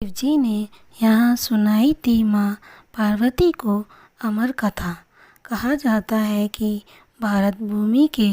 शिवजी ने यहाँ सुनाई थी माँ पार्वती को अमर कथा। कहा जाता है कि भारत भूमि के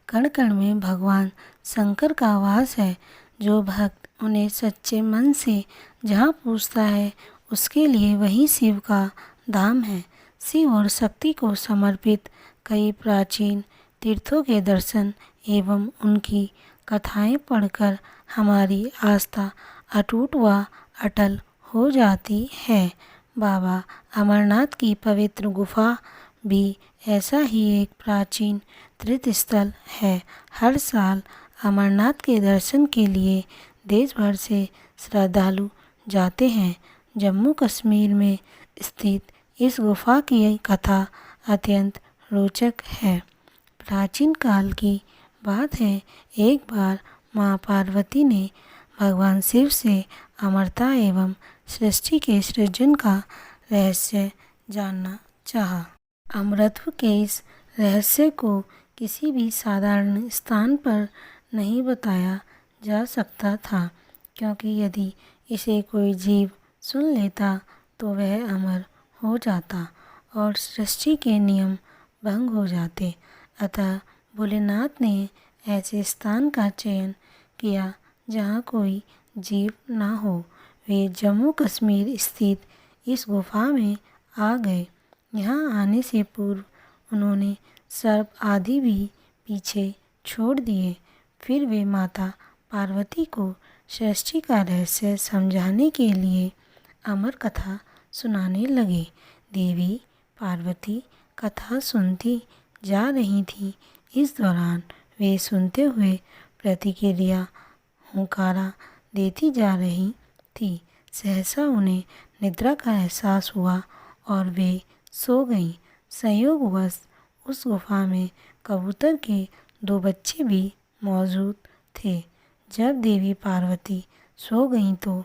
कण कण में भगवान शंकर का वास है। जो भक्त उन्हें सच्चे मन से जहाँ पूजता है उसके लिए वही शिव का धाम है। शिव और शक्ति को समर्पित कई प्राचीन तीर्थों के दर्शन एवं उनकी कथाएं पढ़कर हमारी आस्था अटूट व अटल हो जाती है। बाबा अमरनाथ की पवित्र गुफा भी ऐसा ही एक प्राचीन तीर्थ स्थल है। हर साल अमरनाथ के दर्शन के लिए देश भर से श्रद्धालु जाते हैं। जम्मू कश्मीर में स्थित इस गुफा की कथा अत्यंत रोचक है। प्राचीन काल की बात है, एक बार माँ पार्वती ने भगवान शिव से अमरता एवं सृष्टि के सृजन का रहस्य जानना चाहा। अमरत्व के इस रहस्य को किसी भी साधारण स्थान पर नहीं बताया जा सकता था, क्योंकि यदि इसे कोई जीव सुन लेता तो वह अमर हो जाता और सृष्टि के नियम भंग हो जाते। अतः भोलेनाथ ने ऐसे स्थान का चयन किया जहाँ कोई जीव ना हो। वे जम्मू कश्मीर स्थित इस गुफा में आ गए। यहाँ आने से पूर्व उन्होंने सर्प आदि भी पीछे छोड़ दिए। फिर वे माता पार्वती को सृष्टि का रहस्य समझाने के लिए अमर कथा सुनाने लगे। देवी पार्वती कथा सुनती जा रही थी। इस दौरान वे सुनते हुए प्रतिक्रिया हुंकारा देती जा रही थी। सहसा उन्हें निद्रा का एहसास हुआ और वे सो गईं। संयोगवश उस गुफा में कबूतर के 2 बच्चे भी मौजूद थे। जब देवी पार्वती सो गईं तो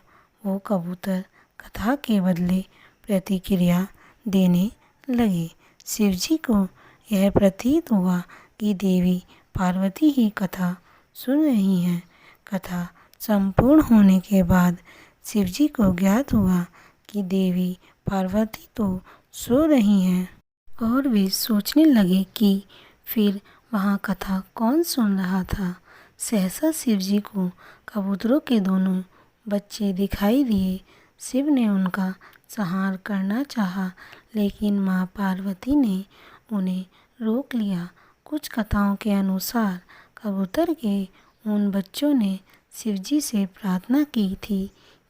वो कबूतर कथा के बदले प्रतिक्रिया देने लगे। शिवजी को यह प्रतीत हुआ कि देवी पार्वती ही कथा सुन रही हैं। कथा संपूर्ण होने के बाद शिवजी को ज्ञात हुआ कि देवी पार्वती तो सो रही हैं, और वे सोचने लगे कि फिर वहाँ कथा कौन सुन रहा था। सहसा शिवजी को कबूतरों के दोनों बच्चे दिखाई दिए। शिव ने उनका संहार करना चाहा, लेकिन माँ पार्वती ने उन्हें रोक लिया। कुछ कथाओं के अनुसार कबूतर के उन बच्चों ने शिवजी से प्रार्थना की थी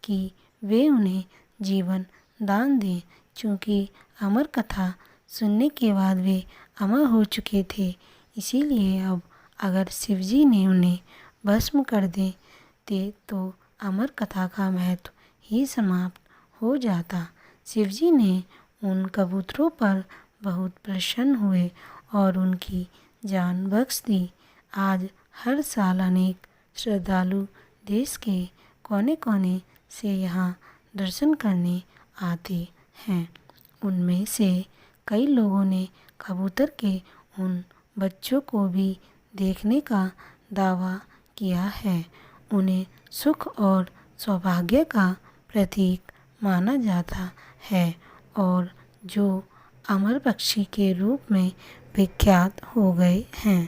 कि वे उन्हें जीवन दान दें। चूँकि अमर कथा सुनने के बाद वे अमर हो चुके थे, इसीलिए अब अगर शिवजी ने उन्हें भस्म कर देते तो अमर कथा का महत्व ही समाप्त हो जाता। शिवजी ने उन कबूतरों पर बहुत प्रसन्न हुए और उनकी जान बख्श दी। आज हर साल अनेक श्रद्धालु देश के कोने कोने से यहाँ दर्शन करने आते हैं। उनमें से कई लोगों ने कबूतर के उन बच्चों को भी देखने का दावा किया है। उन्हें सुख और सौभाग्य का प्रतीक माना जाता है और जो अमर पक्षी के रूप में विख्यात हो गए हैं।